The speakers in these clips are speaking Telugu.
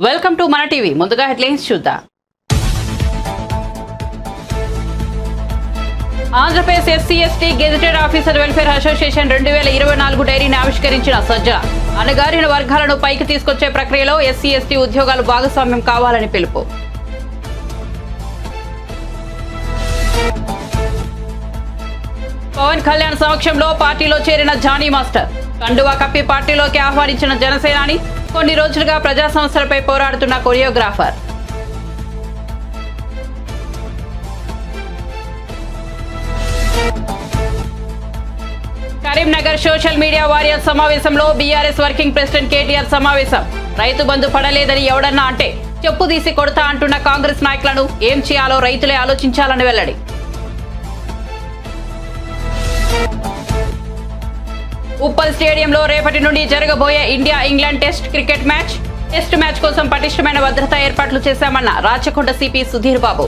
వెల్కమ్ టు మన టీవీ. ముందుగా హెడ్లైన్స్ చూద్దాం. Andhra Pradesh SC ST gazetted officer welfare association 2024 డైరీని ఆవిష్కరించిన సజ్జల. అణగారిన వర్గాలను పైకి తీసుకొచ్చే ప్రక్రియలో ఎస్సీ ఎస్టీ ఉద్యోగాలు భాగస్వామ్యం కావాలని పిలుపు. పవన్ కళ్యాణ్ సమక్షంలో పార్టీలో చేరిన జానీ మాస్టర్. కండువా కప్పి పార్టీలోకి ఆహ్వానించిన జనసేనాని. కొన్ని రోజులుగా ప్రజా సమస్యలపై పోరాడుతున్న choreographer. Karimnagar social media warriors సమావేశంలో బీఆర్ఎస్ వర్కింగ్ ప్రెసిడెంట్ కేటీఆర్ సమావేశం. రైతు బంధు పడలేదని ఎవడన్నా అంటే చెప్పు తీసి కొడతా అంటున్న కాంగ్రెస్ నాయకులను ఏం చేయాలో రైతులే ఆలోచించాలని వెల్లడి. ఉప్పల్ స్టేడియంలో రేపటి నుండి జరగబోయే India England test cricket match. Test match కోసం పటిష్టమైన భద్రతా ఏర్పాట్లు చేశామన్న రాచకొండ సిపి సుధీర్ బాబు.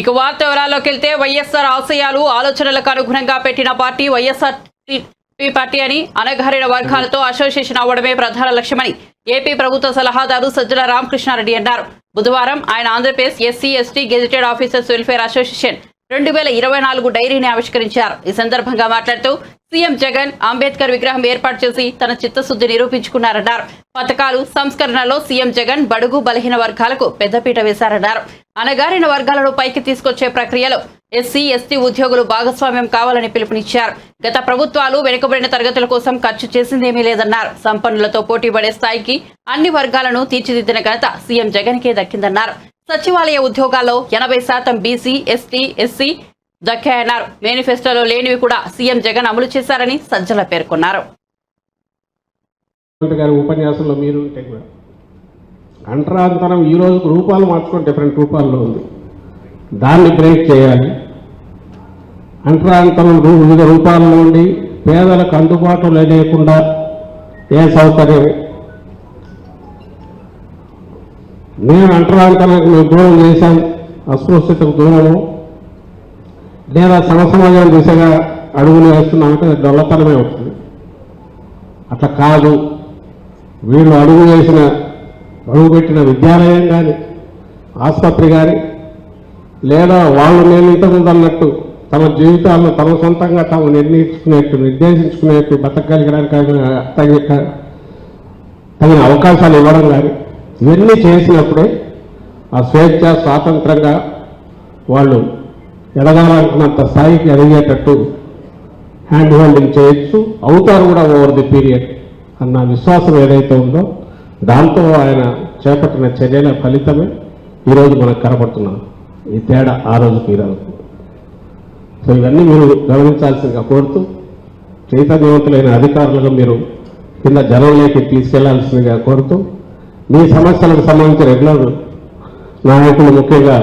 ఇక వార్త వివరాల్లోకి వెళ్తే వైఎస్ఆర్ ఆశయాలు ఆలోచనలకు అనుగుణంగా పెట్టిన పార్టీ వైఎస్ఆర్ పార్టీ అని అణగారిన వర్గాలతో అసోసియేషన్ అవ్వడమే ప్రధాన లక్ష్యమని ఏపీ ప్రభుత్వ సలహాదారు సజ్జల రామకృష్ణారెడ్డి అన్నారు. బుధవారం ఆయన Andhra Pradesh SC ST gazetted officers welfare association 2024 డైరీని ఆవిష్కరించారు. ఈ సందర్భంగా మాట్లాడుతూ సీఎం జగన్ అంబేద్కర్ విగ్రహం ఏర్పాటు చేసి తన చిత్తశుద్ధి నిరూపించుకున్నారన్నారు. పథకాలు సంస్కరణలో సీఎం జగన్ బడుగు బలహీన వర్గాలకు పెద్దపీట వేశారన్నారు. అణగారిన వర్గాలను పైకి తీసుకొచ్చే ప్రక్రియలో ఎస్సీ ఎస్టీ ఉద్యోగులు భాగస్వామ్యం కావాలని పిలుపునిచ్చారు. గత ప్రభుత్వాలు వెనుకబడిన తరగతుల కోసం ఖర్చు చేసిందేమీ లేదన్నారు. సంపన్నులతో పోటీపడే స్థాయికి అన్ని వర్గాలను తీర్చిదిద్దిన ఘనత సీఎం జగన్ కే దక్కిందన్నారు. సచివాలయ ఉద్యోగాల్లో 80% బీసీ ఎస్టీ ఎస్సీ దక్కాయన్నారు. మేనిఫెస్టోలో లేనివి కూడా సీఎం జగన్ అమలు చేశారని సజ్జల పేర్కొన్నారు. ఉపన్యాసంలో మీరు ఉంటే కూడా అంటరాంతరం ఈ రోజు రూపాలు మార్చుకొని డిఫరెంట్ రూపాల్లో ఉంది. దాన్ని బ్రేక్ చేయాలి. అంటరాంతరం వివిధ రూపాల్లో ఉండి పేదలకు అందుబాటులో లేకుండా ఏ సౌకర్యం నేను అంటరాంతరానికి మేము దూరం చేశాం, అస్పృశ్యతకు దూరము లేదా సమసమాజం దిశగా అడుగులు వేస్తున్నామంటే దొల్లతనమే అవుతుంది. అట్లా కాదు. వీళ్ళు అడుగుపెట్టిన విద్యాలయం కానీ ఆసుపత్రి కానీ లేదా వాళ్ళు నేను ఇంతకుముందు అన్నట్టు తమ జీవితాలను తమ సొంతంగా తాము నిర్దేశించుకునేట్టు బతకగలిగడానికి తగిన అవకాశాలు ఇవ్వడం కానీ ఇవన్నీ చేసినప్పుడే ఆ స్వేచ్ఛ స్వాతంత్రంగా వాళ్ళు ఎదగాలనుకున్నంత స్థాయికి ఎదిగేటట్టు హ్యాండ్ హోల్డింగ్ చేయొచ్చు, అవుతారు కూడా ఓవర్ ది పీరియడ్ అన్న విశ్వాసం ఏదైతే ఉందో దాంతో ఆయన చేపట్టిన చర్యల ఫలితమే ఈరోజు మనకు కనబడుతున్నాం. ఈ తేడా ఆ రోజుకి ఈ రోజు. సో ఇవన్నీ మీరు గమనించాల్సిందిగా కోరుతూ చైతన్యవంతులైన అధికారులుగా మీరు కింద జనంలోకి తీసుకెళ్లాల్సిందిగా కోరుతూ మీ సమస్యలకు సంబంధించి రెగ్యులర్ నాయకులు ముఖ్యంగా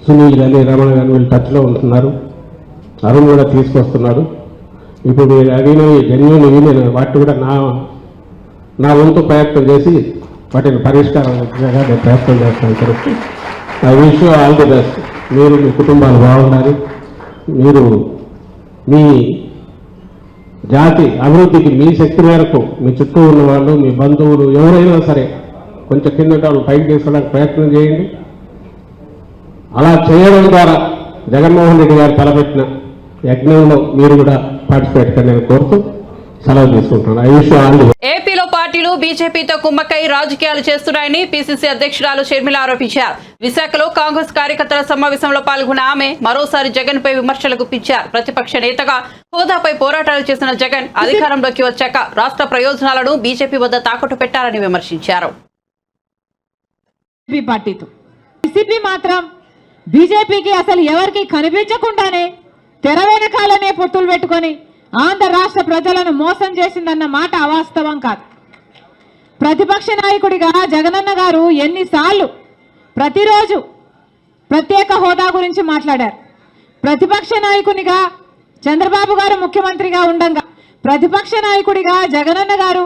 సునీల్ కానీ రమణ కానీ వీళ్ళు టచ్లో ఉంటున్నారు. అరుణ్ కూడా తీసుకొస్తున్నారు. ఇప్పుడు మీరు అడిగినవి జెన్యూన్ నేను వాటిని కూడా నా వంతు ప్రయత్నం చేసి వాటిని పరిష్కారం నేను ప్రయత్నం చేస్తాను. Correct. I wish you all the best. మీరు మీ కుటుంబాలు బాగుండాలి. మీరు మీ జాతి అభివృద్ధికి మీ శక్తి మేరకు మీ చుట్టూ ఉన్న వాళ్ళు మీ బంధువులు ఎవరైనా సరే కొంచెం కింద వాళ్ళు పైకి తీసుకోవడానికి ప్రయత్నం చేయండి. అలా చేయడం ద్వారా జగన్మోహన్ రెడ్డి గారు తలపెట్టిన యజ్ఞంలో మీరు కూడా పార్టిసిపేట్ నేను కోరుతూ సెలవు తీసుకుంటున్నాను. ఏపీలో పార్టీలు బీజేపీతో కుమ్మక్కై రాజకీయాలు చేస్తున్నాయని పీసీసీ అధ్యక్షురాలు షర్మిల ఆరోపించారు. విశాఖలో కాంగ్రెస్ కార్యకర్తల సమావేశంలో పాల్గొన్న ఆమె మరోసారి జగన్ పై విమర్శలు గుప్పించారు. ప్రతిపక్ష నేతగా హోదాపై పోరాటాలు చేసిన జగన్ అధికారంలోకి వచ్చాక రాష్ట్ర ప్రయోజనాలను బీజేపీ వద్ద తాకట్టు పెట్టారని విమర్శించారు. మాత్రం బీజేపీకి అసలు ఎవరికి కనిపించకుండానే తెర వెనకాలనే పొత్తులు పెట్టుకొని ఆంధ్ర రాష్ట్ర ప్రజలను మోసం చేసిందన్న మాట అవాస్తవం కాదు. ప్రతిపక్ష నాయకుడిగా జగనన్న గారు ఎన్నిసార్లు ప్రతిరోజు ప్రత్యేక హోదా గురించి మాట్లాడారు. ప్రతిపక్ష నాయకునిగా చంద్రబాబు గారు ముఖ్యమంత్రిగా ఉండగా ప్రతిపక్ష నాయకుడిగా జగనన్న గారు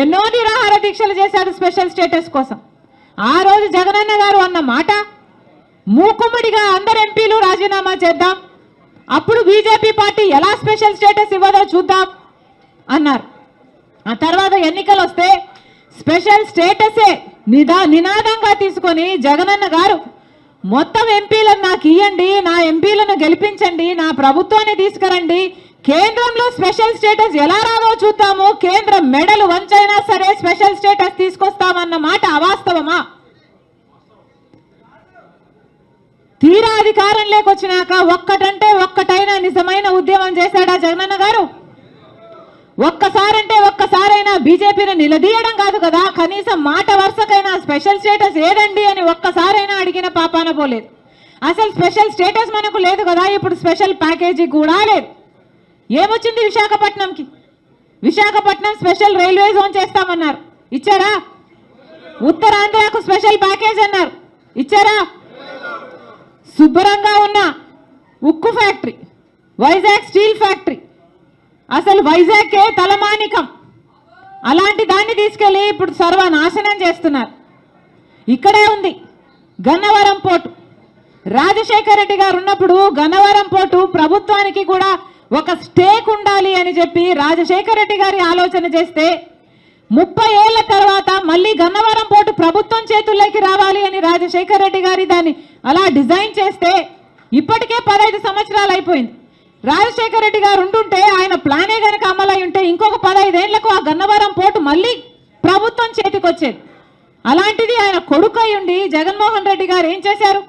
ఎన్నో నిరాహార దీక్షలు చేశారు స్పెషల్ స్టేటస్ కోసం. ఆ రోజు జగనన్న గారు అన్న మాట మూకుమ్మడిగా అందరు ఎంపీలు రాజీనామా చేద్దాం, అప్పుడు బీజేపీ పార్టీ ఎలా స్పెషల్ స్టేటస్ ఇవ్వదో చూద్దాం అన్నారు. ఆ తర్వాత ఎన్నికలు వస్తే స్పెషల్ స్టేటసే నినాదంగా తీసుకొని జగనన్న గారు మొత్తం ఎంపీలను నాకు ఇవ్వండి, నా ఎంపీలను గెలిపించండి, నా ప్రభుత్వాన్ని తీసుకురండి, కేంద్రంలో స్పెషల్ స్టేటస్ ఎలా రాదో చూద్దాము, కేంద్ర మెడలు వంచైనా సరే స్పెషల్ స్టేటస్ తీసుకొస్తామన్న మాట అవాస్తవమా? తీరా అధికారం లేకొచ్చినాక ఒక్కటంటే ఒక్కటైనా నిజమైన ఉద్యమం చేశాడా జగనన్న గారు? ఒక్కసారంటే ఒక్కసారైనా బీజేపీని నిలదీయడం కాదు కదా, కనీసం మాట వరుసకైనా స్పెషల్ స్టేటస్ ఏదండి అని ఒక్కసారైనా అడిగిన పాపాన పోలేదు. అసలు స్పెషల్ స్టేటస్ మనకు లేదు కదా, ఇప్పుడు స్పెషల్ ప్యాకేజీ కూడా లేదు. ఏమొచ్చింది విశాఖపట్నంకి? విశాఖపట్నం స్పెషల్ రైల్వే జోన్ చేస్తామన్నారు, ఇచ్చారా? ఉత్తరాంధ్రకు స్పెషల్ ప్యాకేజ్ అన్నారు, ఇచ్చారా? శుభ్రంగా ఉన్న ఉక్కు ఫ్యాక్టరీ, వైజాగ్ స్టీల్ ఫ్యాక్టరీ, అసలు వైజాగ్కే తలమానికం, అలాంటి దాన్ని తీసుకెళ్లి ఇప్పుడు సర్వనాశనం చేస్తున్నారు. ఇక్కడే ఉంది గన్నవరం పోర్టు. రాజశేఖర రెడ్డి గారు ఉన్నప్పుడు గన్నవరం పోర్టు ప్రభుత్వానికి కూడా ఒక స్టేక్ ఉండాలి అని చెప్పి రాజశేఖర రెడ్డి గారి ఆలోచన చేస్తే 30 ఏళ్ల తర్వాత మళ్ళీ గన్నవరం పోర్టు ప్రభుత్వం చేతుల్లోకి రావాలి అని రాజశేఖర రెడ్డి గారి దాన్ని అలా డిజైన్ చేస్తే ఇప్పటికే 15 సంవత్సరాలు అయిపోయింది. రాజశేఖర రెడ్డి గారు ఉంటుంటే ఆయన ప్లానే కనుక అమలై ఉంటే ఇంకొక 15 ఏళ్లకు ఆ గన్నవరం పోర్టు మళ్ళీ ప్రభుత్వం చేతికి వచ్చేది. అలాంటిది ఆయన కొడుకై ఉండి జగన్మోహన్ రెడ్డి గారు ఏం చేశారు?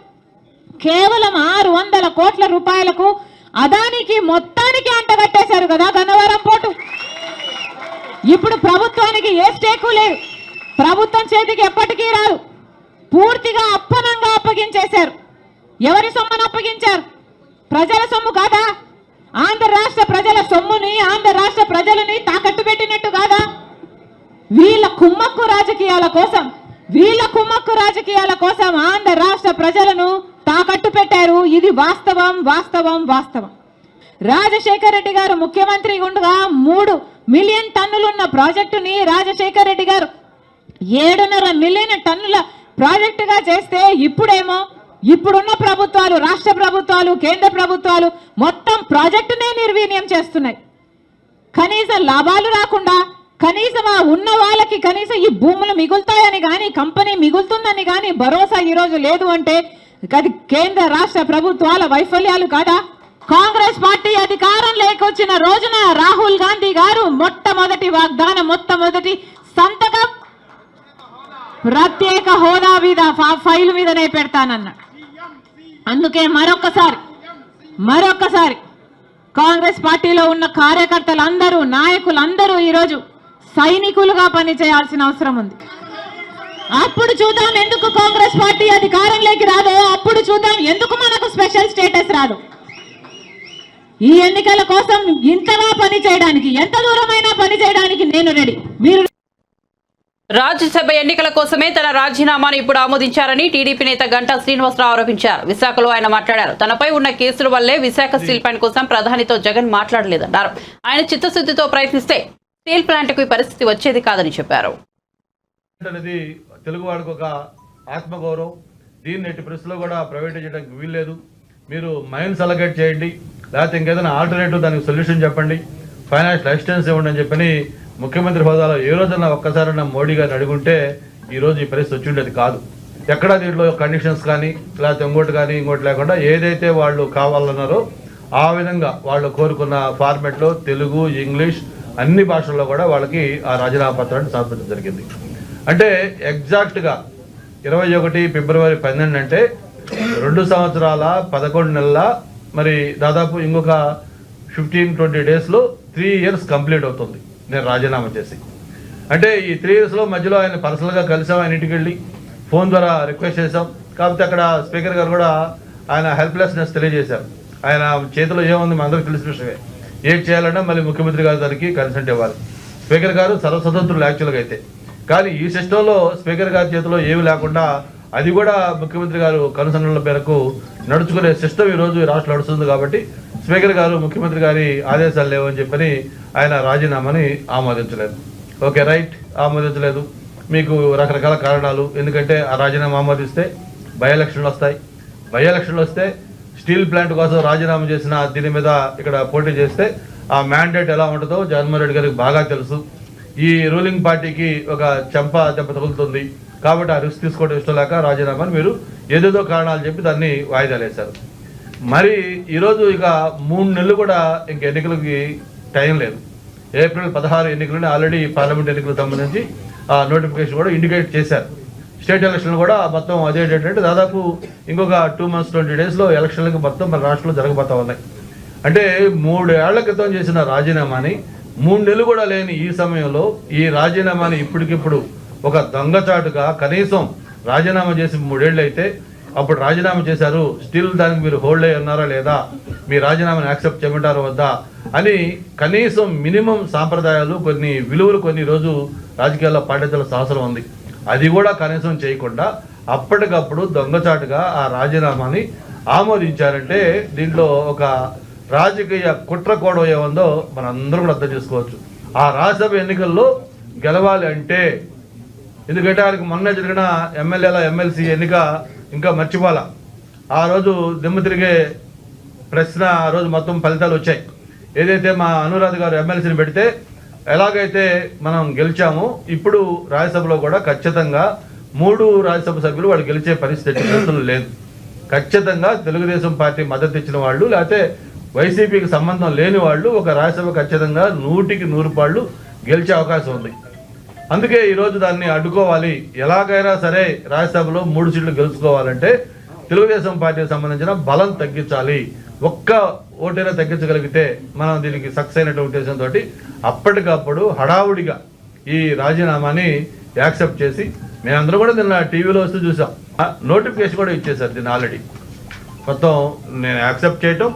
కేవలం 600 కోట్ల రూపాయలకు అదానికి మొత్తానికి అంటగట్టేశారు కదా గన్నవరం పోర్టు. ఇప్పుడు ప్రభుత్వానికి ఏ స్టేకు లేదు, ప్రభుత్వం చేతికి ఎప్పటికీ రాదు, పూర్తిగా అప్పనంగా అప్పగించేశారు. ఎవరి సొమ్మును అప్పగించారు? ప్రజల సొమ్ము కాదా? ఆంధ్ర రాష్ట్ర ప్రజల సొమ్ముని, ఆంధ్ర రాష్ట్ర ప్రజలని తాకట్టు పెట్టినట్టు కాదా? వీళ్ళ కుమ్మక్కు రాజకీయాల కోసం ఆంధ్ర రాష్ట్ర ప్రజలను తాకట్టు పెట్టారు. ఇది వాస్తవం వాస్తవం వాస్తవం. రాజశేఖర రెడ్డి గారు ముఖ్యమంత్రి ఉండగా 3 మిలియన్ టన్నులున్న ప్రాజెక్టుని రాజశేఖర రెడ్డి గారు 7.5 మిలియన్ టన్నుల ప్రాజెక్టుగా చేస్తే ఇప్పుడేమో ఇప్పుడున్న ప్రభుత్వాలు, రాష్ట్ర ప్రభుత్వాలు, కేంద్ర ప్రభుత్వాలు మొత్తం ప్రాజెక్టునే నిర్వీర్యం చేస్తున్నాయి. కనీసం లాభాలు రాకుండా, కనీసం ఆ ఉన్న వాళ్ళకి కనీసం ఈ భూములు మిగులుతాయని కానీ, కంపెనీ మిగులుతుందని కానీ భరోసా ఈరోజు లేదు అంటే అది కేంద్ర రాష్ట్ర ప్రభుత్వాల వైఫల్యాలు కాదా? కాంగ్రెస్ పార్టీ అధికారం లేకొచ్చిన రోజున రాహుల్ గాంధీ గారు మొట్టమొదటి వాగ్దానం, మొట్టమొదటి సంతకం ప్రత్యేక హోదా మీద ఫైల్ మీదనే పెడతానన్న. అందుకే మరొక్కసారి కాంగ్రెస్ పార్టీలో ఉన్న కార్యకర్తలందరూ, నాయకులందరూ ఈరోజు సైనికులుగా పనిచేయాల్సిన అవసరం ఉంది. అప్పుడు చూద్దాం ఎందుకు కాంగ్రెస్ పార్టీ అధికారంలోకి రాదో, అప్పుడు చూద్దాం ఎందుకు మనకు స్పెషల్ స్టేటస్ రాదు. ఈ ఎన్నికల కోసం ఇంతగా పని చేయడానికి, ఎంత దూరమైనా పని చేయడానికి నేను రెడీ. మీరు రాజ్యసభ ఎన్నికల కోసమే తన రాజీనామాను ఇప్పుడు ఆమోదించారని టీడీపీ నేత గంటా శ్రీనివాసరావు ఆరోపించారు. విశాఖలో ఆయన మాట్లాడారు. తనపై ఉన్న కేసుల వల్లే విశాఖ స్టీల్ ప్లాంట్ కోసం ప్రధానితో జగన్ మాట్లాడలేదన్నారు. ఆయన చిత్తశుద్ధితో ప్రయత్నిస్తే స్టీల్ ప్లాంట్కు ఈ పరిస్థితి వచ్చేది కాదని చెప్పారు. తెలుగు వాడికి ఒక ఆత్మగౌరవం, దీన్ని ఎట్టి పరిస్థితుల్లో కూడా ప్రైవేట్ చేయడానికి వీల్లేదు. మీరు మైన్స్ అలొకేట్ చేయండి, లేకపోతే ఇంకేదైనా ఆల్టర్నేటివ్ దానికి సొల్యూషన్ చెప్పండి, ఫైనాన్షియల్ అసిస్టెన్స్ ఇవ్వండి అని చెప్పని ముఖ్యమంత్రి హోదాలో ఏ రోజన్నా ఒక్కసారైనా మోడీ గారిని అడుగుంటే ఈరోజు ఈ పరిస్థితి వచ్చి ఉండేది కాదు. ఎక్కడా దీంట్లో కండిషన్స్ కానీ లేకపోతే ఇంకోటి లేకుండా ఏదైతే వాళ్ళు కావాలన్నారో ఆ విధంగా వాళ్ళు కోరుకున్న ఫార్మెట్లో తెలుగు, ఇంగ్లీష్ అన్ని భాషల్లో కూడా వాళ్ళకి ఆ రాజీనామా పత్రాన్ని సమర్పించడం జరిగింది. అంటే ఎగ్జాక్ట్గా 21 ఫిబ్రవరి 12 అంటే 2 సంవత్సరాల 11 నెలల, మరి దాదాపు ఇంకొక 15-20 డేస్లో 3 ఇయర్స్ కంప్లీట్ అవుతుంది నేను రాజీనామా చేసి. అంటే ఈ 3 ఇయర్స్లో మధ్యలో ఆయన పర్సనల్గా కలిసాం, ఆయన ఇంటికి వెళ్ళి ఫోన్ ద్వారా రిక్వెస్ట్ చేశాం. కాకపోతే అక్కడ స్పీకర్ గారు కూడా ఆయన హెల్ప్లెస్నెస్ తెలియజేశారు. ఆయన చేతిలో ఏముంది మనందరికీ తెలిసిన విషయమే. ఏం చేయాలన్నా మళ్ళీ ముఖ్యమంత్రి గారి దానికి కన్సెంట్ ఇవ్వాలి. స్పీకర్ గారు సర్వస్వతంత్రులు యాక్చువల్గా అయితే, కానీ ఈ సిస్టంలో స్పీకర్ గారి చేతిలో ఏమి లేకుండా అది కూడా ముఖ్యమంత్రి గారు కనుసన్నల మేరకు నడుచుకునే సిస్టమ్ ఈరోజు ఈ రాష్ట్రంలో నడుస్తుంది. కాబట్టి స్పీకర్ గారు ముఖ్యమంత్రి గారి ఆదేశాలు లేవని చెప్పని ఆయన రాజీనామాని ఆమోదించలేదు. Okay right, ఆమోదించలేదు. మీకు రకరకాల కారణాలు, ఎందుకంటే ఆ రాజీనామా ఆమోదిస్తే బై ఎలక్షన్లు వస్తాయి. బై ఎలక్షన్లు వస్తే స్టీల్ ప్లాంట్ కోసం రాజీనామా చేసిన దీని మీద ఇక్కడ పోటీ చేస్తే ఆ మ్యాండేట్ ఎలా ఉంటుందో జగన్మోహన్ రెడ్డి గారికి బాగా తెలుసు. ఈ రూలింగ్ పార్టీకి ఒక చెంప దెబ్బ తగులుతుంది కాబట్టి ఆ రిస్క్ తీసుకోవడం ఇష్టం లేక రాజీనామాని మీరు ఏదేదో కారణాలు చెప్పి దాన్ని వాయిదాలు వేశారు. మరి ఈరోజు ఇక 3 నెలలు కూడా ఇంక ఎన్నికలకి టైం లేదు. ఏప్రిల్ 16 ఎన్నికలని ఆల్రెడీ పార్లమెంట్ ఎన్నికలకు సంబంధించి ఆ నోటిఫికేషన్ కూడా ఇండికేట్ చేశారు. స్టేట్ ఎలక్షన్లు కూడా మొత్తం అదే డేట్ అంటే దాదాపు ఇంకొక 2 months 20 daysలో ఎలక్షన్లకి మొత్తం మన రాష్ట్రంలో జరగబోతా ఉన్నాయి. అంటే 3 ఏళ్ల క్రితం చేసిన రాజీనామాని 3 నెలలు కూడా లేని ఈ సమయంలో ఈ రాజీనామాని ఇప్పటికిప్పుడు ఒక దొంగచాటుగా కనీసం రాజీనామా చేసి 3 ఏళ్ళు అయితే అప్పుడు రాజీనామా చేశారు, స్టిల్ దానికి మీరు హోల్డ్ అయ్యి ఉన్నారా లేదా, మీ రాజీనామాని యాక్సెప్ట్ చేయమంటారా వద్దా అని కనీసం మినిమం సాంప్రదాయాలు కొన్ని విలువలు కొన్ని రోజు రాజకీయాల్లో పాటించాల్సిన అవసరం ఉంది. అది కూడా కనీసం చేయకుండా అప్పటికప్పుడు దొంగచాటుగా ఆ రాజీనామాని ఆమోదించారంటే దీంట్లో ఒక రాజకీయ కుట్ర కోణం ఏముందో మనందరూ కూడా అర్థం చేసుకోవచ్చు. ఆ రాజ్యసభ ఎన్నికల్లో గెలవాలి అంటే ఎందుకంటే ఆయనకు మొన్న జరిగిన ఎమ్మెల్యేల ఎమ్మెల్సీ ఎన్నిక ఇంకా మర్చిపోవాల. ఆ రోజు దిమ్మ తిరిగే ప్రశ్న ఆ రోజు మొత్తం ఫలితాలు వచ్చాయి. ఏదైతే మా అనురాధ గారు ఎమ్మెల్సీని పెడితే ఎలాగైతే మనం గెలిచామో ఇప్పుడు రాజ్యసభలో కూడా ఖచ్చితంగా 3 రాజ్యసభ సభ్యులు వాళ్ళు గెలిచే పరిస్థితి లేదు. ఖచ్చితంగా తెలుగుదేశం పార్టీ మద్దతు ఇచ్చిన వాళ్ళు లేకపోతే వైసీపీకి సంబంధం లేని వాళ్ళు ఒక రాజ్యసభ ఖచ్చితంగా 100కి 100 పాళ్ళు గెలిచే అవకాశం ఉంది. అందుకే ఈరోజు దాన్ని అడ్డుకోవాలి. ఎలాగైనా సరే రాజ్యసభలో 3 సీట్లు గెలుచుకోవాలంటే తెలుగుదేశం పార్టీకి సంబంధించిన బలం తగ్గించాలి. ఒక్క ఓటైనా తగ్గించగలిగితే మనం దీనికి సక్సెస్ అయినటువంటి ఉద్దేశంతో అప్పటికప్పుడు హడావుడిగా ఈ రాజీనామాని యాక్సెప్ట్ చేసి మేమందరూ కూడా నిన్న టీవీలో వస్తూ చూసాం. నోటిఫికేషన్ కూడా ఇచ్చేశారు దీన్ని ఆల్రెడీ. మొత్తం నేను యాక్సెప్ట్ చేయటం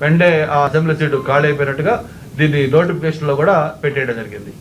వెంటనే ఆ అసెంబ్లీ సీటు ఖాళీ అయిపోయినట్టుగా దీన్ని నోటిఫికేషన్లో కూడా పెట్టేయడం జరిగింది.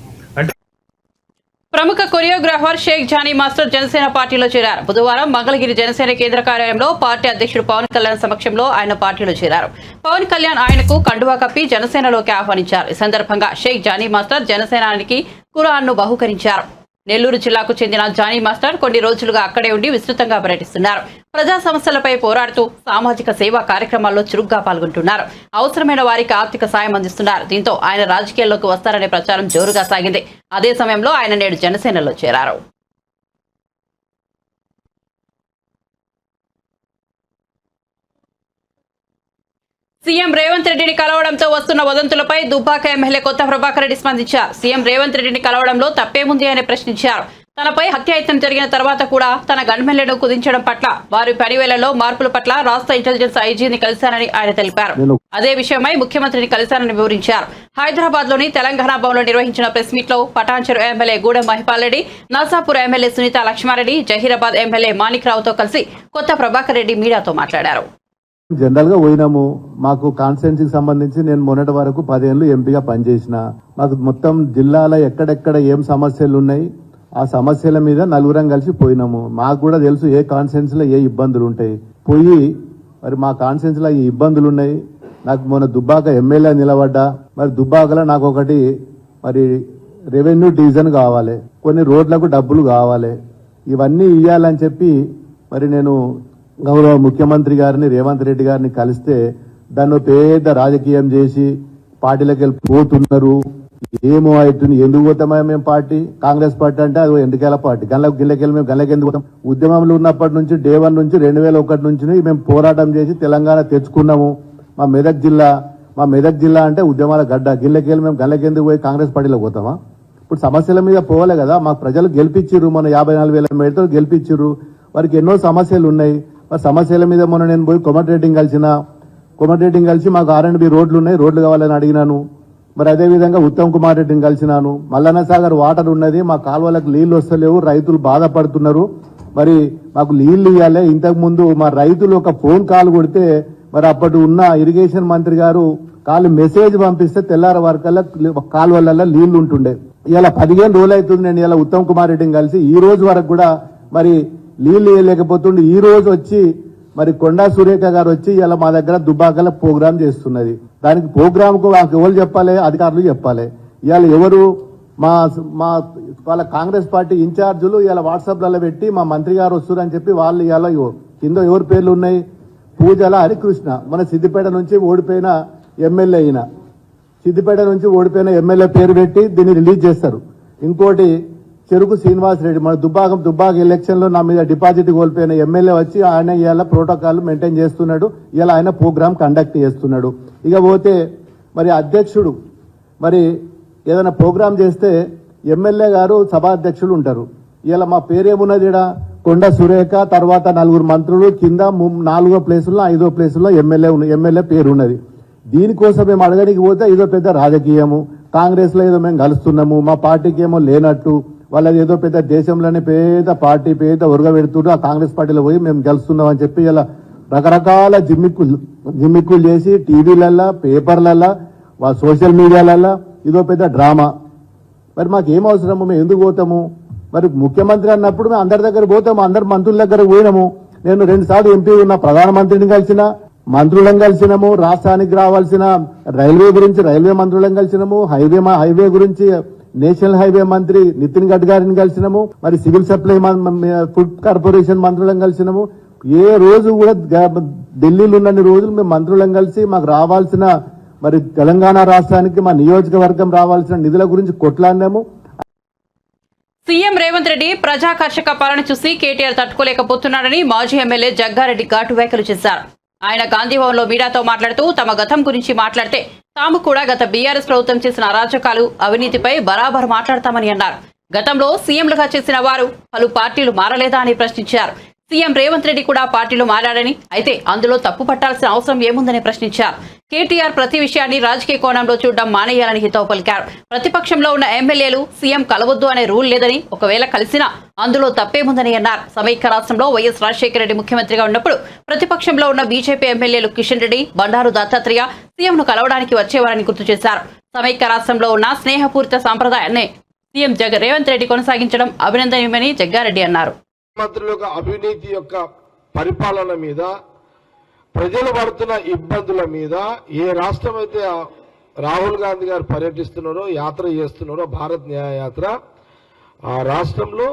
ప్రముఖ కొరియోగ్రాఫర్ షేక్ జానీ మాస్టర్ జనసేన పార్టీలో చేరారు. బుధవారం మంగళగిరి జనసేన కేంద్ర కార్యాలయంలో పార్టీ అధ్యక్షుడు పవన్ కళ్యాణ్ సమక్షంలో ఆయన పార్టీలో చేరారు. పవన్ కళ్యాణ్ ఆయనకు కండువా కప్పి జనసేనలోకి ఆహ్వానించారు. ఈ సందర్భంగా షేక్ జానీ మాస్టర్ జనసేనానికి ఖురాన్ను బహూకరించారు. నెల్లూరు జిల్లాకు చెందిన జానీ మాస్టర్ కొన్ని రోజులుగా అక్కడే ఉండి విస్తృతంగా పర్యటిస్తున్నారు. ప్రజా సమస్యలపై పోరాడుతూ సామాజిక సేవా కార్యక్రమాల్లో చురుగ్గా పాల్గొంటున్నారు. అవసరమైన వారికి ఆర్థిక సాయం అందిస్తున్నారు. దీంతో ఆయన రాజకీయాల్లోకి వస్తారనే ప్రచారం జోరుగా సాగింది. అదే సమయంలో ఆయన నేడు జనసేనలో చేరారు. సీఎం రేవంత్ రెడ్డిని కలవడంతో వస్తున్న వదంతులపై దుబ్బాక ఎమ్మెల్యే కొత్త ప్రభాకర్ రెడ్డి స్పందించారు. సీఎం రేవంత్ రెడ్డిని కలవడంలో తప్పేముంది అని ప్రశ్నించారు. తనపై హత్యాయత్నం జరిగిన తర్వాత కూడా తన గన్మెన్లను కుదించడం పట్ల వారి పనివేళలో మార్పుల పట్ల రాష్ట్ర ఇంటెలిజెన్స్ ఐజీని కలిశానని ఆయన తెలిపారు. అదే విషయమై ముఖ్యమంత్రిని కలిశానని వివరించారు. హైదరాబాద్ లోని తెలంగాణ భవన్లో నిర్వహించిన ప్రెస్ మీట్ లో Patancheru MLA Gudem Mahipal Reddy, Narsapur MLA Sunitha Laxma Reddy, Zaheerabad MLA Manik రావుతో కలిసి కొత్త ప్రభాకర్ రెడ్డి మీడియాతో మాట్లాడారు. జనరల్ గా పోయినాము. మాకు కాన్స్టిట్యున్సీకి సంబంధించి నేను మొన్నటి వరకు 10 ఏళ్ళు ఎంపీగా పనిచేసిన. మాకు మొత్తం జిల్లాలో ఎక్కడెక్కడ ఏం సమస్యలు ఉన్నాయి ఆ సమస్యల మీద నలుగురం కలిసి పోయినాము. మాకు కూడా తెలుసు ఏ కాన్స్టిట్యున్సీలో ఏ ఇబ్బందులు ఉంటాయి. పోయి మరి మా కాన్స్టిట్యున్సీలో ఈ ఇబ్బందులు ఉన్నాయి. నాకు మొన్న దుబ్బాక ఎమ్మెల్యే నిలబడ్డా. మరి దుబ్బాకలో నాకు ఒకటి మరి రెవెన్యూ డివిజన్ కావాలి, కొన్ని రోడ్లకు డబ్బులు కావాలి. ఇవన్నీ ఇవ్వాలని చెప్పి మరి నేను గౌరవ ముఖ్యమంత్రి గారిని రేవంత్ రెడ్డి గారిని కలిస్తే దాన్ని పెద్ద రాజకీయం చేసి పార్టీలకు వెళ్ళి పోతున్నారు. ఏమో అవుతుంది, ఎందుకు పోతామా మేము పార్టీ? కాంగ్రెస్ పార్టీ అంటే అది ఎండికేల పార్టీ. గిల్లకెళ్ళి మేము గల్లకి ఎందుకు పోతాం? ఉద్యమంలో ఉన్నప్పటి నుంచి డే 1 నుంచి 2001 నుంచి మేము పోరాటం చేసి తెలంగాణ తెచ్చుకున్నాము. మా మెదక్ జిల్లా అంటే ఉద్యమాల గడ్డ. గిల్లకెళ్ళి మేము గల్లకెందుకు పోయి కాంగ్రెస్ పార్టీలో పోతామా? ఇప్పుడు సమస్యల మీద పోలే కదా. మాకు ప్రజలు గెలిపించిర్రు, మన 54,000 మేడతో గెలిపించిర్రు. వారికి ఎన్నో సమస్యలు ఉన్నాయి. మరి సమస్యల మీద మొన్న నేను పోయి కోమటిరెడ్డిని కలిసి మాకు R&B రోడ్లు ఉన్నాయి, రోడ్లు కావాలని అడిగినాను. మరి అదేవిధంగా ఉత్తమ్ కుమార్ రెడ్డిని కలిసినాను. మల్లన్న సాగర్ వాటర్ ఉన్నది, మా కాలువలకు నీళ్లు వస్తలేవు, రైతులు బాధపడుతున్నారు, మరి మాకు నీళ్లు ఇవ్వాలి. ఇంతకు ముందు మా రైతులు ఒక ఫోన్ కాల్ కొడితే మరి అప్పటి ఉన్న ఇరిగేషన్ మంత్రి గారు కాలు మెసేజ్ పంపిస్తే తెల్లార వరకల్లా కాలువలలో నీళ్లు ఉంటుండే. ఇలా 15 రోజులు అవుతుంది నేను ఇలా ఉత్తమ్ కుమార్ రెడ్డిని కలిసి. ఈ రోజు వరకు కూడా మరి నీళ్లు వేయలేకపోతుండే. ఈ రోజు వచ్చి మరి కొండా సురేఖ గారు వచ్చి ఇలా మా దగ్గర దుబ్బాకల ప్రోగ్రామ్ చేస్తున్నది. దానికి ప్రోగ్రామ్ కు ఎవరు చెప్పాలి? అధికారులు చెప్పాలి. ఇవాళ ఎవరు మా వాళ్ళ కాంగ్రెస్ పార్టీ ఇన్ఛార్జీలు ఇలా వాట్సాప్లలో పెట్టి మా మంత్రి గారు వస్తున్నారని చెప్పి వాళ్ళు ఇలా కింద ఎవరి పేర్లు ఉన్నాయి? పూజల హరికృష్ణ మన సిద్దిపేట నుంచి ఓడిపోయిన ఎమ్మెల్యే అయిన సిద్దిపేట నుంచి ఓడిపోయిన ఎమ్మెల్యే పేరు పెట్టి దీన్ని రిలీజ్ చేస్తారు. ఇంకోటి చెరుకు శ్రీనివాస్ రెడ్డి మన దుబ్బాక ఎలక్షన్ లో నా మీద డిపాజిట్ కోల్పోయిన ఎమ్మెల్యే వచ్చి ఆయన ఇవాళ ప్రోటోకాల్ మెయింటైన్ చేస్తున్నాడు. ఇలా ఆయన ప్రోగ్రామ్ కండక్ట్ చేస్తున్నాడు. ఇక పోతే మరి అధ్యక్షుడు మరి ఏదైనా ప్రోగ్రామ్ చేస్తే ఎమ్మెల్యే గారు సభాధ్యక్షులు ఉంటారు. ఇలా మా పేరేమున్నది ఇక్కడ కొండ సురేఖ తర్వాత 4 మంత్రులు కింద 4వ ప్లేసుల్లో 5వ ప్లేసుల్లో ఎమ్మెల్యే పేరు ఉన్నది. దీనికోసం మేము అడగడానికి పోతే ఇదో పెద్ద రాజకీయము, కాంగ్రెస్ లో ఏదో మేము కలుస్తున్నాము, మా పార్టీకి ఏమో లేనట్టు, వాళ్ళది ఏదో పెద్ద దేశంలోనే పేద పార్టీ పేద ఉరగబెడుతుంటూ ఆ కాంగ్రెస్ పార్టీలో పోయి మేము గెలుస్తున్నాం అని చెప్పి ఇలా రకరకాల జిమ్మిక్కులు చేసి టీవీలల్లా పేపర్లల్లా సోషల్ మీడియాలల్లా ఇదో పెద్ద డ్రామా. మరి మాకు ఏం అవసరము, మేము ఎందుకు పోతాము? మరి ముఖ్యమంత్రి అన్నప్పుడు మేము అందరి దగ్గర పోతాము, అందరు మంత్రుల దగ్గర పోయినాము. నేను 2 సార్లు ఎంపీ ఉన్న ప్రధానమంత్రిని కలిసిన, మంత్రులను కలిసినాము, రాష్ట్రానికి రావాల్సిన రైల్వే గురించి రైల్వే మంత్రులను కలిసినాము, హైవే గురించి నేషనల్ హైవే మంత్రి నితిన్ గడ్కరీని కలిసినాము, మరి సివిల్ సప్లై ఫుడ్ కార్పొరేషన్ మంత్రులను కలిసినాము. ఏ రోజు కూడా ఢిల్లీలో ఉన్నన్ని రోజులు మేము మంత్రులను కలిసి మాకు రావాల్సిన మరి తెలంగాణ రాష్ట్రానికి మా నియోజకవర్గం రావాల్సిన నిధుల గురించి కొట్లాడినాము. సీఎం రేవంత్ రెడ్డి ప్రజాకర్షక పాలన చూసి కేటీఆర్ తట్టుకోలేకపోతున్నాడని మాజీ ఎమ్మెల్యే జగ్గారెడ్డి ఘాటు వ్యాఖ్యలు చేశారు. ఆయన గాంధీభవన్లో మీడియాతో మాట్లాడుతూ తమ గతం గురించి మాట్లాడితే తాము కూడా గత బీఆర్ఎస్ ప్రభుత్వం చేసిన అరాచకాలు అవినీతిపై బరాబర్ మాట్లాడతామని అన్నారు. గతంలో సీఎంలుగా చేసిన వారు పలు పార్టీలు మారలేదా అని ప్రశ్నించారు. సీఎం రేవంత్ రెడ్డి కూడా పార్టీలు మారాడని, అయితే అందులో తప్పు పట్టాల్సిన అవసరం ఏముందని ప్రశ్నించారు. కేటీఆర్ ప్రతి విషయాన్ని రాజకీయ కోణంలో చూడడం మానేయాలని హితవు పలికారు. ప్రతిపక్షంలో ఉన్న ఎమ్మెల్యేలు సీఎం కలవద్దు అనే రూల్ లేదని, ఒకవేళ కలిసినా అందులో తప్పేముందని అన్నారు. సమైక్య రాష్ట్రంలో వైఎస్ రాజశేఖర రెడ్డి ముఖ్యమంత్రిగా ఉన్నప్పుడు ప్రతిపక్షంలో ఉన్న బీజేపీ ఎమ్మెల్యేలు కిషన్ రెడ్డి, బండారు దత్తాత్రేయ సీఎంను కలవడానికి వచ్చేవారని గుర్తు చేశారు. సమైక్య రాష్ట్రంలో ఉన్న స్నేహపూరిత సాంప్రదాయాన్ని సీఎం రేవంత్ రెడ్డి కొనసాగించడం అభినందనీయమని జగ్గారెడ్డి అన్నారు. మంత్రుల యొక్క అవినీతి యొక్క పరిపాలన మీద, ప్రజలు పడుతున్న ఇబ్బందుల మీద ఏ రాష్ట్రం అయితే రాహుల్ గాంధీ గారు పర్యటిస్తున్నారో, యాత్ర చేస్తున్నారో, భారత్ న్యాయ యాత్ర, ఆ రాష్ట్రంలో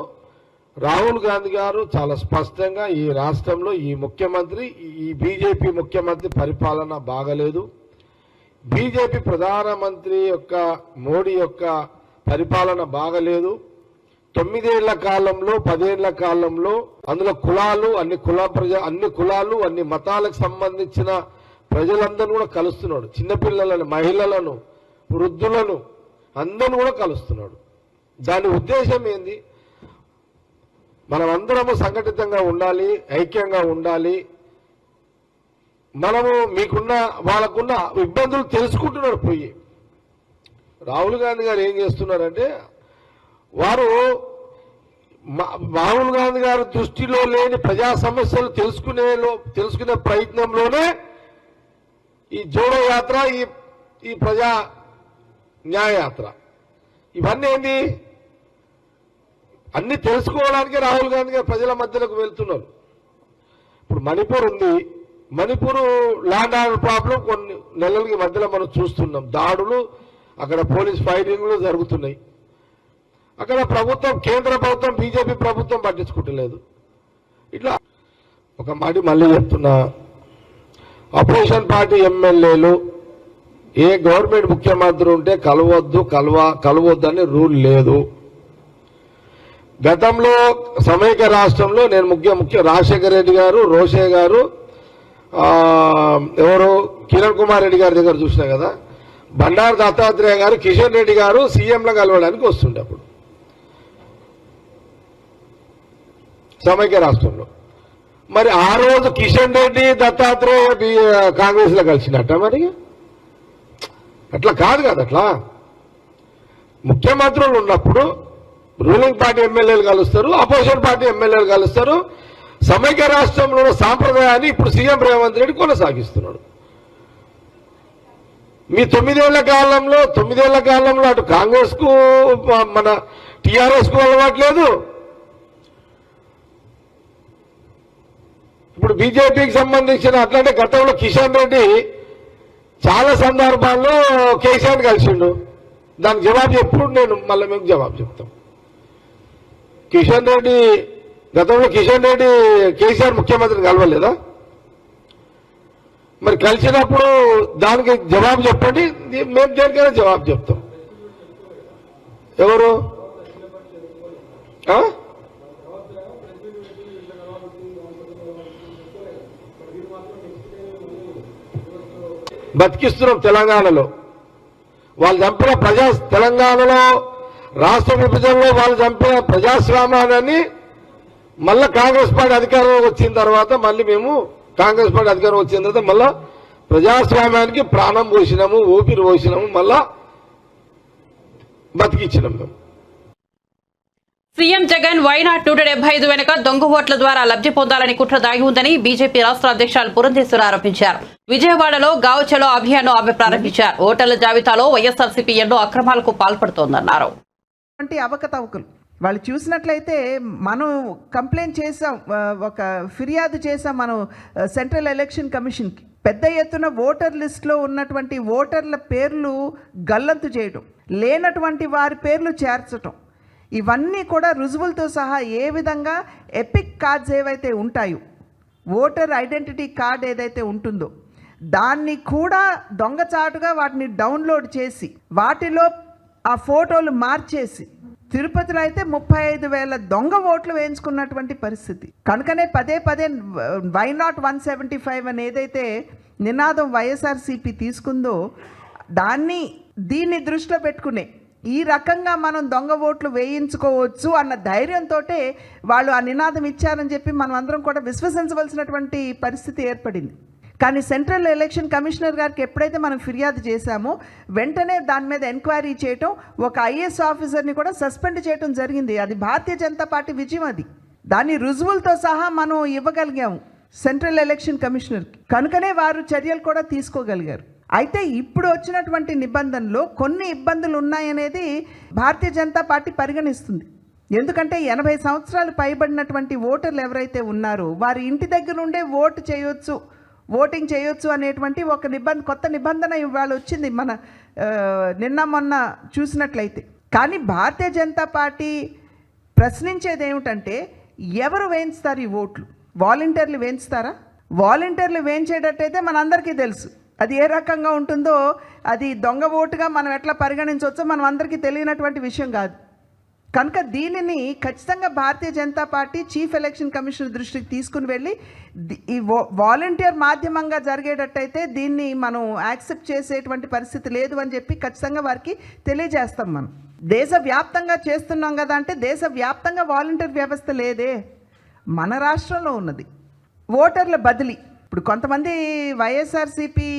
రాహుల్ గాంధీ గారు చాలా స్పష్టంగా ఈ రాష్ట్రంలో ఈ ముఖ్యమంత్రి, ఈ బీజేపీ ముఖ్యమంత్రి పరిపాలన బాగలేదు, బీజేపీ ప్రధానమంత్రి యొక్క మోడీ యొక్క పరిపాలన బాగలేదు, 9 ఏళ్ల కాలంలో 10 ఏళ్ల కాలంలో అందులో కులాలు అన్ని కులాలు అన్ని మతాలకు సంబంధించిన ప్రజలందరూ కూడా కలుస్తున్నాడు. చిన్నపిల్లలను, మహిళలను, వృద్ధులను అందరూ కూడా కలుస్తున్నాడు. దాని ఉద్దేశం ఏంది? మనమందరము సంఘటితంగా ఉండాలి, ఐక్యంగా ఉండాలి. మనము వాళ్ళకున్న ఇబ్బందులు తెలుసుకుంటున్నారు. పోయి రాహుల్ గాంధీ గారు ఏం చేస్తున్నారంటే, వారు రాహుల్ గాంధీ గారి దృష్టిలో లేని ప్రజా సమస్యలు తెలుసుకునే ప్రయత్నంలోనే ఈ జోడో యాత్ర, ఈ ప్రజా న్యాయ యాత్ర, ఇవన్నీ ఏంది? అన్ని తెలుసుకోవడానికి రాహుల్ గాంధీ గారు ప్రజల మధ్యలోకి వెళ్తున్నారు. ఇప్పుడు మణిపూర్ ఉంది, మణిపూర్ ల్యాండ్ ఆర్డర్ ప్రాబ్లం కొన్ని నెలలకి మధ్యలో మనం చూస్తున్నాం. దాడులు, అక్కడ పోలీస్ ఫైటింగ్లు జరుగుతున్నాయి. అక్కడ ప్రభుత్వం, కేంద్ర ప్రభుత్వం, బీజేపీ ప్రభుత్వం పట్టించుకుంటలేదు. ఇట్లా ఒక మాట మళ్ళీ చెప్తున్నా, అపోజిషన్ పార్టీ ఎమ్మెల్యేలు ఏ గవర్నమెంట్ ముఖ్యమంత్రి ఉంటే కలవద్దు అని రూల్ లేదు. గతంలో సమైక్య రాష్ట్రంలో నేను ముఖ్య రాజశేఖర రెడ్డి గారు, రోషే గారు, ఎవరు కిరణ్ కుమార్ రెడ్డి గారి దగ్గర చూసినా కదా, బండారు దత్తాత్రేయ గారు, కిషన్ రెడ్డి గారు సీఎంలో కలవడానికి వస్తుండే అప్పుడు సమైక్య రాష్ట్రంలో. మరి ఆ రోజు కిషన్ రెడ్డి, దత్తాత్రేయ కాంగ్రెస్ లో కలిసినట్ట? మరి అట్లా కాదు కదా. అట్లా ముఖ్యమంత్రులు ఉన్నప్పుడు రూలింగ్ పార్టీ ఎమ్మెల్యేలు కలుస్తారు, అపోజిషన్ పార్టీ ఎమ్మెల్యేలు కలుస్తారు. సమైక్య రాష్ట్రంలో ఉన్న సాంప్రదాయాన్ని ఇప్పుడు సీఎం రేవంత్ రెడ్డి కొనసాగిస్తున్నాడు. మీ 9 ఏళ్ల కాలంలో అటు కాంగ్రెస్ కు మన టీఆర్ఎస్ కు అలవాట్లేదు, ఇప్పుడు బీజేపీకి సంబంధించిన అట్లాంటి గతంలో కిషన్ రెడ్డి చాలా సందర్భాల్లో కేసీఆర్ కలిసిండు. దానికి జవాబు ఎప్పుడు నేను మళ్ళీ మీకు జవాబు చెప్తాం. గతంలో కిషన్ రెడ్డి కేసీఆర్ ముఖ్యమంత్రిని కలవలేదా? మరి కలిసినప్పుడు దానికి జవాబు చెప్పండి, మేము దేనికైనా జవాబు చెప్తాం. ఎవరు బతికిస్తున్నాం తెలంగాణలో. వాళ్ళు చంపిన తెలంగాణలో రాష్ట్ర విభజనలో వాళ్ళు చంపిన ప్రజాస్వామ్యాన్ని మళ్ళా కాంగ్రెస్ పార్టీ అధికారం వచ్చిన తర్వాత మళ్ళీ మేము కాంగ్రెస్ పార్టీ అధికారం వచ్చిన తర్వాత మళ్ళా ప్రజాస్వామ్యానికి ప్రాణం పోసినాము, ఊపిరి పోసినాము, మళ్ళా బతికిచ్చినాం మేము. సీఎం జగన్ వైనాట్ 175 వెనుక దొంగ ఓట్ల ద్వారా లబ్ధి పొందాలని కుట్ర దాగి ఉందని బీజేపీ రాష్ట్ర అధ్యక్షులు పురంధేశ్వరి ఆరోపించారు. విజయవాడలో గావుచలో అభియాన్ ఆమె ప్రారంభించారు. ఓటర్ల జాబితాలో వైఎస్ఆర్సీపీ ఎన్నో అక్రమాలకు పాల్పడుతోందన్నారు. అవకతవకలు వాళ్ళు చూసినట్లయితే మనం కంప్లైంట్ చేసాం, ఒక ఫిర్యాదు చేసాం మనం సెంట్రల్ ఎలక్షన్ కమిషన్కి. పెద్ద ఎత్తున ఓటర్ లిస్టులో ఉన్నటువంటి ఓటర్ల పేర్లు గల్లంతు చేయడం, లేనటువంటి వారి పేర్లు చేర్చడం, ఇవన్నీ కూడా రుజువులతో సహా ఏ విధంగా ఎపిక్ కార్డ్స్ ఏవైతే ఉంటాయో, ఓటర్ ఐడెంటిటీ కార్డ్ ఏదైతే ఉంటుందో దాన్ని కూడా దొంగచాటుగా వాటిని డౌన్లోడ్ చేసి వాటిలో ఆ ఫోటోలు మార్చేసి తిరుపతిలో అయితే 35,000 దొంగ ఓట్లు వేయించుకున్నటువంటి పరిస్థితి. కనుకనే పదే వైనాట్ 175 అని ఏదైతే నినాదం వైఎస్ఆర్సీపీ తీసుకుందో దీన్ని దృష్టిలో పెట్టుకునే ఈ రకంగా మనం దొంగ ఓట్లు వేయించుకోవచ్చు అన్న ధైర్యంతో వాళ్ళు ఆ నినాదం ఇచ్చారని చెప్పి మనం అందరం కూడా విశ్వసించవలసినటువంటి పరిస్థితి ఏర్పడింది. కానీ సెంట్రల్ ఎలక్షన్ కమిషనర్ గారికి ఎప్పుడైతే మనం ఫిర్యాదు చేశామో వెంటనే దాని మీద ఎంక్వైరీ చేయటం, ఒక ఐఏఎస్ ఆఫీసర్ని కూడా సస్పెండ్ చేయటం జరిగింది. అది భారతీయ జనతా పార్టీ విజయం. అది దాని రుజువులతో సహా మనం ఇవ్వగలిగాము సెంట్రల్ ఎలక్షన్ కమిషనర్కి. కనుకనే వారు చర్యలు కూడా తీసుకోగలిగారు. అయితే ఇప్పుడు వచ్చినటువంటి నిబంధనలో కొన్ని ఇబ్బందులు ఉన్నాయనేది భారతీయ జనతా పార్టీ పరిగణిస్తుంది. ఎందుకంటే 80 సంవత్సరాలు పైబడినటువంటి ఓటర్లు ఎవరైతే ఉన్నారో వారి ఇంటి దగ్గర నుండే ఓటింగ్ చేయొచ్చు అనేటువంటి ఒక కొత్త నిబంధన ఇవాళ వచ్చింది మన నిన్న మొన్న చూసినట్లయితే. కానీ భారతీయ జనతా పార్టీ ప్రశ్నించేది ఏమిటంటే, ఎవరు వేయించుతారు ఈ ఓట్లు? వాలంటీర్లు వేయించుతారా? వాలంటీర్లు వేయించేటట్టయితే మనందరికీ తెలుసు అది ఏ రకంగా ఉంటుందో. అది దొంగ ఓటుగా మనం ఎట్లా పరిగణించవచ్చో మనం అందరికీ తెలియనటువంటి విషయం కాదు. కనుక దీనిని ఖచ్చితంగా Bharatiya Janata Party chief election commissioner దృష్టికి తీసుకుని వెళ్ళి ఈ వాలంటీర్ మాధ్యమంగా జరిగేటట్టయితే దీన్ని మనం యాక్సెప్ట్ చేసేటువంటి పరిస్థితి లేదు అని చెప్పి ఖచ్చితంగా వారికి తెలియజేస్తాం. మనం దేశవ్యాప్తంగా చేస్తున్నాం కదా అంటే దేశవ్యాప్తంగా వాలంటీర్ వ్యవస్థ లేదే, మన రాష్ట్రంలో ఉన్నది. ఓటర్ల బదిలీ, ఇప్పుడు కొంతమంది వైఎస్ఆర్సీపీ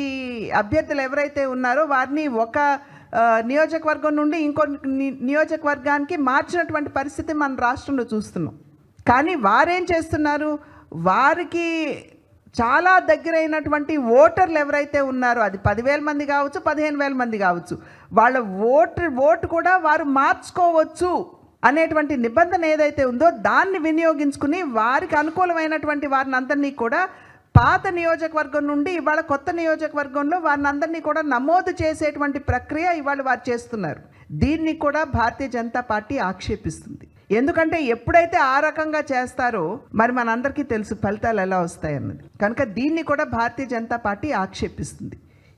అభ్యర్థులు ఎవరైతే ఉన్నారో వారిని ఒక నియోజకవర్గం నుండి ఇంకో నియోజకవర్గానికి మార్చినటువంటి పరిస్థితి మన రాష్ట్రంలో చూస్తున్నాం. కానీ వారేం చేస్తున్నారు, వారికి చాలా దగ్గరైనటువంటి ఓటర్లు ఎవరైతే ఉన్నారో అది 10,000 మంది కావచ్చు, 15,000 మంది కావచ్చు, వాళ్ళ ఓటు కూడా వారు మార్చుకోవచ్చు అనేటువంటి నిబంధన ఏదైతే ఉందో దాన్ని వినియోగించుకుని వారికి అనుకూలమైనటువంటి వారిని అందరినీ కూడా పాత నియోజకవర్గం నుండి ఇవాళ కొత్త నియోజకవర్గంలో వారిని అందరినీ కూడా నమోదు చేసేటువంటి ప్రక్రియ ఇవాళ వారు చేస్తున్నారు. దీన్ని కూడా భారతీయ జనతా పార్టీ ఆక్షేపిస్తుంది. ఎందుకంటే ఎప్పుడైతే ఆ రకంగా చేస్తారో మరి మనందరికీ తెలుసు ఫలితాలు ఎలా వస్తాయన్నది. కనుక దీన్ని కూడా భారతీయ జనతా పార్టీ ఆక్షేపిస్తుంది.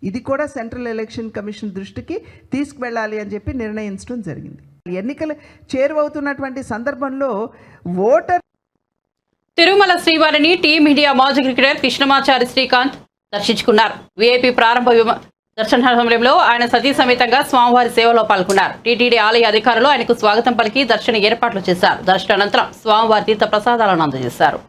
ఇది కూడా సెంట్రల్ ఎలక్షన్ కమిషన్ దృష్టికి తీసుకువెళ్ళాలి అని చెప్పి నిర్ణయించడం జరిగింది. ఎన్నికలు చేరువవుతున్నటువంటి సందర్భంలో ఓటర్ తిరుమల శ్రీవారిని టీమిండియా మాజీ క్రికెటర్ కృష్ణమాచారి శ్రీకాంత్ దర్శించుకున్నారు. వీఐపీ ప్రారంభ దర్శన సమయంలో ఆయన సతీ సమేతంగా స్వామివారి సేవలో పాల్గొన్నారు. టీటీడీ ఆలయ అధికారులు ఆయనకు స్వాగతం పలికి దర్శన ఏర్పాట్లు చేశారు. దర్శనానంతరం స్వామివారి తీర్థ ప్రసాదాలను అందజేశారు.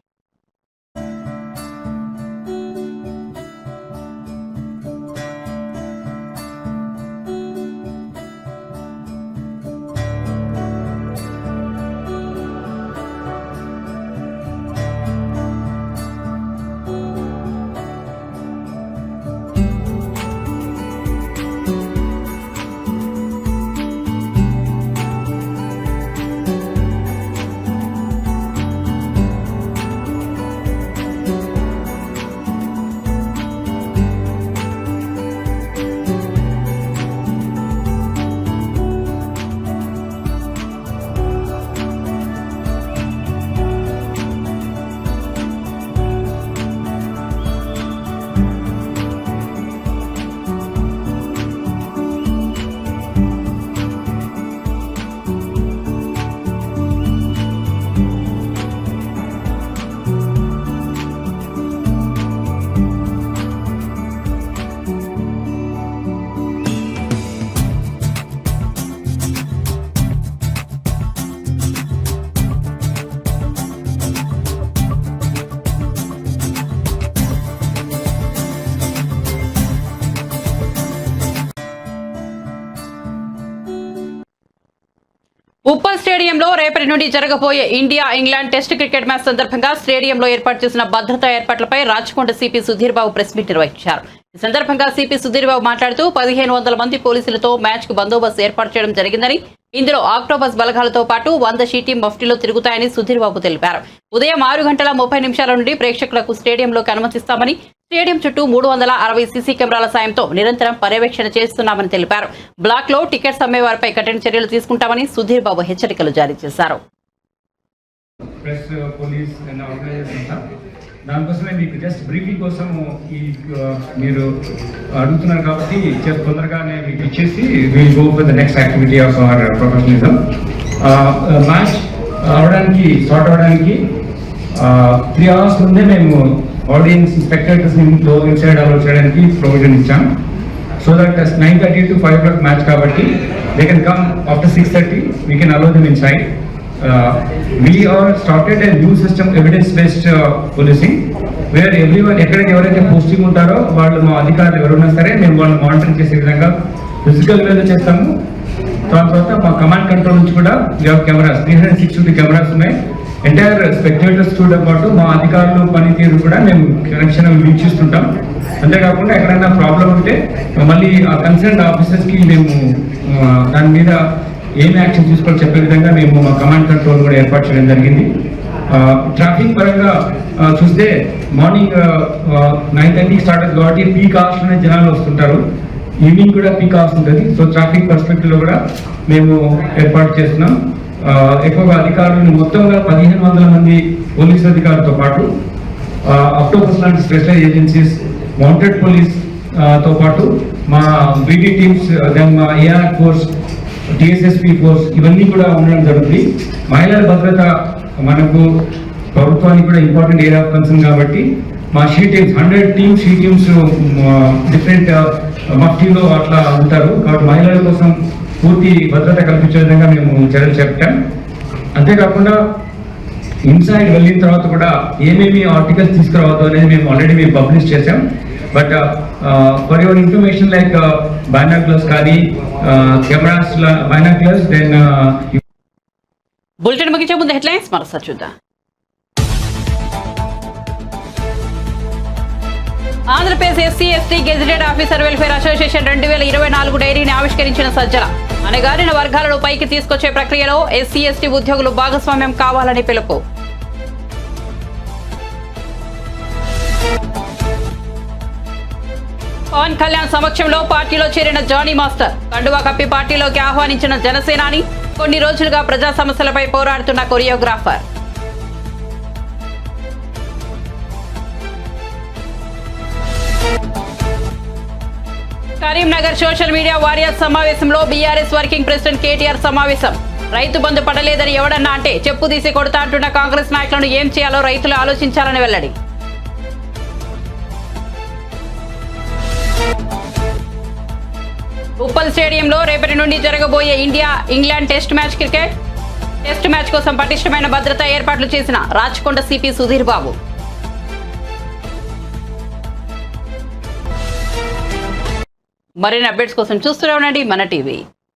ఉప్పల్ స్టేడియంలో రేపటి నుండి జరగబోయే India England test cricket match సందర్భంగా స్టేడియంలో ఏర్పాటు చేసిన భద్రతా ఏర్పాట్లపై Rachakonda CP Sudheer Babu press meet నిర్వహించారు. ఈ సందర్భంగా సిపి సుధీర్ బాబు మాట్లాడుతూ 1500 మంది పోలీసులతో మ్యాచ్ కు బందోబస్తు ఏర్పాటు చేయడం జరిగిందని, ఇందులో ఆక్టోపస్ బలగాలతో పాటు 100 షీటీ మఫ్టీలో తిరుగుతాయని సుధీర్ బాబు తెలిపారు. ఉదయం 6:30 నుండి ప్రేక్షకులకు స్టేడియంలోకి అనుమతిస్తామని, స్టేడియం చుట్టూ 360 సీసీ కెమెరాల సాయంతో నిరంతరం పర్యవేక్షణ చేస్తున్నామని తెలిపారు. బ్లాక్ లో టికెట్స్ అమ్మే వారిపై కఠిన చర్యలు తీసుకుంటామని సుధీర్ బాబు హెచ్చరికలు జారీ చేశారు. దానికోసమే మీకు జస్ట్ బ్రీఫింగ్ కోసం మీరు అడుగుతున్నారు కాబట్టి తొందరగానే మీకు ఇచ్చేసి will go for the next activity of our professionalism. Match start అవడానికి 3 hours ముందే మేము ఆడియన్స్ స్పెక్టేటర్స్ ఇన్సైడ్ అలౌ చేయడానికి ప్రొవిజన్ ఇచ్చాం. So that 9:30 to 5 o'clock match కాబట్టి they can come after 6:30 we can allow them inside. We are started a new system, evidence-based policing, where everyone, ఎక్కడికి ఎవరైతే పోస్టింగ్ ఉంటారో వాళ్ళు మా అధికారులు ఎవరున్నా సరే మేము వాళ్ళని మానిటరింగ్ చేసే విధంగా ఫిజికల్ వేలో చేస్తాము. దాని తర్వాత మా కమాండ్ కంట్రోల్ నుంచి కూడా కెమెరాస్ 360 కెమెరాస్ ఉన్నాయి. ఎంటైర్ స్పెక్టేటర్స్ తో పాటు మా అధికారులు పనితీరు కూడా మేము కనెక్షన్ వీక్షిస్తుంటాం. అంతేకాకుండా ఎక్కడైనా ప్రాబ్లం ఉంటే మళ్ళీ ఆ కన్సర్న్ ఆఫీసర్స్కి మేము దాని మీద ఏం యాక్షన్ తీసుకోవాలో చెప్పే విధంగా మేము మా కమాండ్ కంట్రోల్ కూడా ఏర్పాటు చేయడం జరిగింది. ట్రాఫిక్ పరంగా చూస్తే మార్నింగ్ 9:30 స్టార్ట్ అవుతుంది కాబట్టి పీక్ అవర్స్లోనే జనాలు వస్తుంటారు. ఈవినింగ్ కూడా పీక్ అవర్స్ ఉంటుంది. సో ట్రాఫిక్ పర్స్పెక్టివ్లో కూడా మేము ఏర్పాటు చేస్తున్నాం. ఎక్కువగా అధికారులను మొత్తంగా 1500 మంది పోలీసు అధికారులతో పాటు ఆక్టోపస్ లాంటి స్పెషల్ ఏజెన్సీస్, మౌంటెడ్ పోలీస్ తో పాటు మా బీటీ టీమ్స్, దెన్ మా ఏఆర్ ఫోర్స్, టిఎస్ఎస్పి ఫోర్స్ ఇవన్నీ కూడా ఉండడం జరుగుతుంది. మహిళల భద్రత మనకు ప్రభుత్వానికి కూడా ఇంపార్టెంట్ ఏరియా ఆఫ్ కన్సర్న్ కాబట్టి మా she teams 100 teams she teams different మఫ్టీలో అట్లా ఉంటారు. కాబట్టి మహిళల కోసం పూర్తి భద్రత కల్పించే విధంగా మేము చర్యలు చేపట్టాం. అంతేకాకుండా ఇన్సైడ్ వెళ్ళిన తర్వాత కూడా ఏమేమి ఆర్టికల్స్ తీసుకురావద్దు అనేది మేము ఆల్రెడీ పబ్లిష్ చేసాం. But for your information like binoculars కానీ కెమెరాస్ బైనాక్యులర్స్ దెన్ బులెటిన్ ముగించే ముందు హెడ్లైన్స్ మరోసారి చూద్దాం. Andhra Pradesh SC ST gazetted officer welfare association 2024 డైరీని ఆవిష్కరించిన సజ్జల. అణగారిన వర్గాలను పైకి తీసుకొచ్చే ప్రక్రియలో ఎస్సీ ఎస్టీ ఉద్యోగులు భాగస్వామ్యం కావాలని పిలుపు. పవన్ కళ్యాణ్ సమక్షంలో పార్టీలో చేరిన జానీ మాస్టర్. కండువా కప్పి పార్టీలోకి ఆహ్వానించిన జనసేనాని. కొన్ని రోజులుగా ప్రజా సమస్యలపై పోరాడుతున్న choreographer. Karimnagar social media warriors సమావేశంలో బీఆర్ఎస్ వర్కింగ్ ప్రెసిడెంట్ కేటీఆర్ సమావేశం. రైతు బంధు పడలేదని ఎవడన్నా అంటే చెప్పు తీసి కొడతా అంటున్న కాంగ్రెస్ నాయకులను ఏం చేయాలో రైతులు ఆలోచించాలని వెల్లడి. ఉప్పల్ స్టేడియంలో రేపటి నుండి జరగబోయే ఇండియా ఇంగ్లాండ్ టెస్ట్ మ్యాచ్ కోసం పటిష్టమైన భద్రతా ఏర్పాట్లు చేసిన రాచకొండ సిపి సుధీర్ బాబు. మరిన్ని అప్డేట్స్ కోసం చూస్తూనే ఉండండి మన టీవీ.